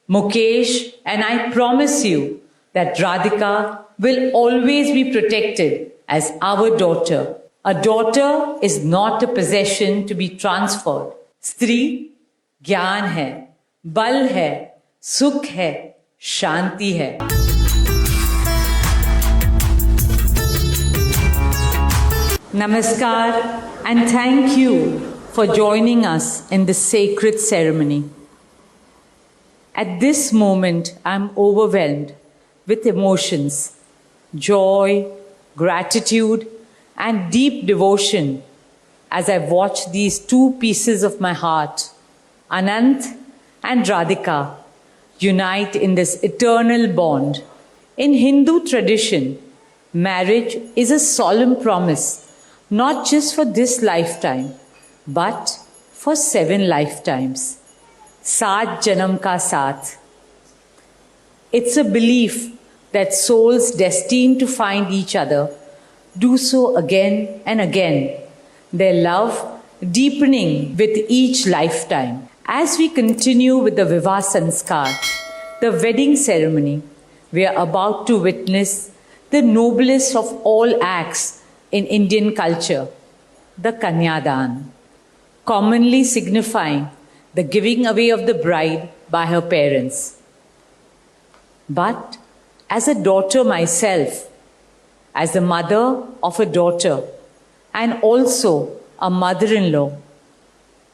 Mukesh and I promise you that Radhika will always be protected as our daughter. A daughter is not a possession to be transferred. स्त्री ज्ञान है, बल है, सुख है, शांति है. Namaskar and thank you for joining us in this sacred ceremony. At this moment, I am overwhelmed with emotions, joy, gratitude, and deep devotion as I watch these two pieces of my heart, Anant and Radhika, unite in this eternal bond. In Hindu tradition, marriage is a solemn promise, not just for this lifetime, but for 7 lifetimes. Saat Janam Ka Saath. It's a belief that souls destined to find each other do so again and again, their love deepening with each lifetime. As we continue with the Vivah Sanskar, the wedding ceremony, we are about to witness the noblest of all acts in Indian culture, the Kanyadan, commonly signifying the giving away of the bride by her parents. But as a daughter myself, as the mother of a daughter and also a mother-in-law,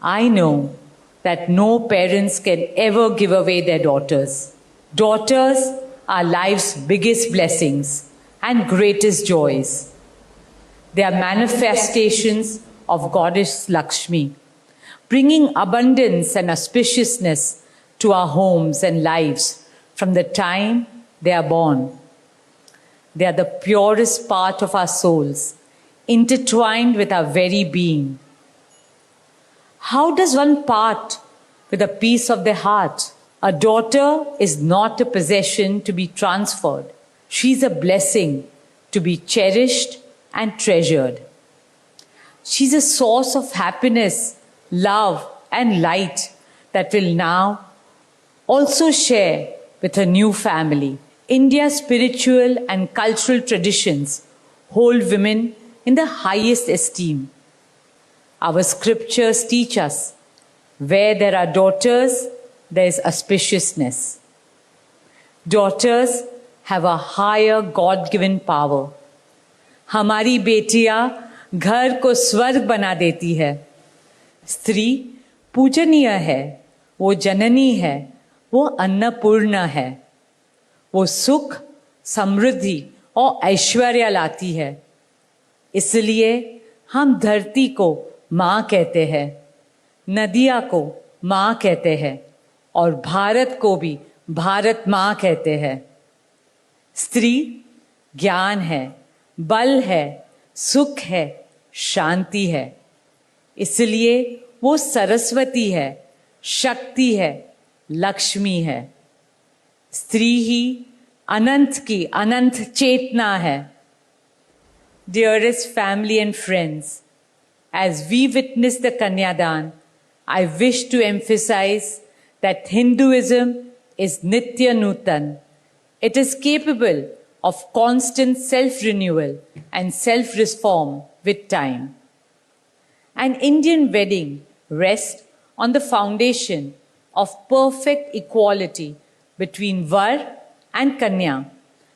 I know that no parents can ever give away their daughters. Daughters are life's biggest blessings and greatest joys. They are manifestations of Goddess Lakshmi, bringing abundance and auspiciousness to our homes and lives from the time they are born. They are the purest part of our souls, intertwined with our very being. How does one part with a piece of their heart? A daughter is not a possession to be transferred. She is a blessing to be cherished and treasured. She's a source of happiness, love, and light that will now also share with her new family. India's spiritual and cultural traditions hold women in the highest esteem. Our scriptures teach us where there are daughters, there is auspiciousness. Daughters have a higher God-given power. हमारी बेटियां घर को स्वर्ग बना देती है. स्त्री पूजनीय है, वो जननी है, वो अन्नपूर्णा है. वो सुख, समृद्धि और ऐश्वर्य लाती है. इसलिए हम धरती को माँ कहते हैं, नदियाँ को माँ कहते हैं और भारत को भी भारत माँ कहते हैं. स्त्री ज्ञान है, बल है, सुख है, शांति है. इसलिए वो सरस्वती है, शक्ति है, लक्ष्मी है. स्त्री ही अनंत की अनंत चेतना है. Dearest family and friends, as we witness the Kanyadan, I wish to emphasize that Hinduism is Nitya Nutan. It is capable of constant self-renewal and self-reform with time. An Indian wedding rests on the foundation of perfect equality between Var and Kanya,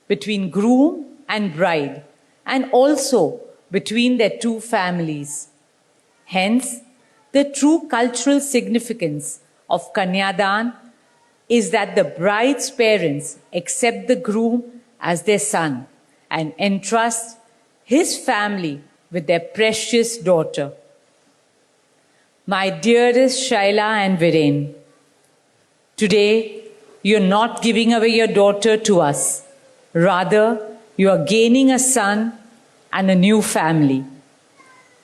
between groom and bride, and also between their two families. Hence, the true cultural significance of Kanyadan is that the bride's parents accept the groom as their son and entrust his family with their precious daughter. My dearest Shaila and Viren, today you're not giving away your daughter to us. Rather, you are gaining a son and a new family.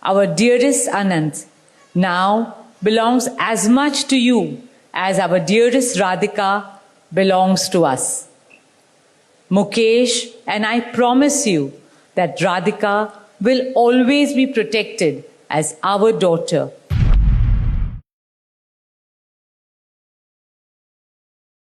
Our dearest Anant now belongs as much to you as our dearest Radhika belongs to us. Mukesh and I promise you that Radhika will always be protected as our daughter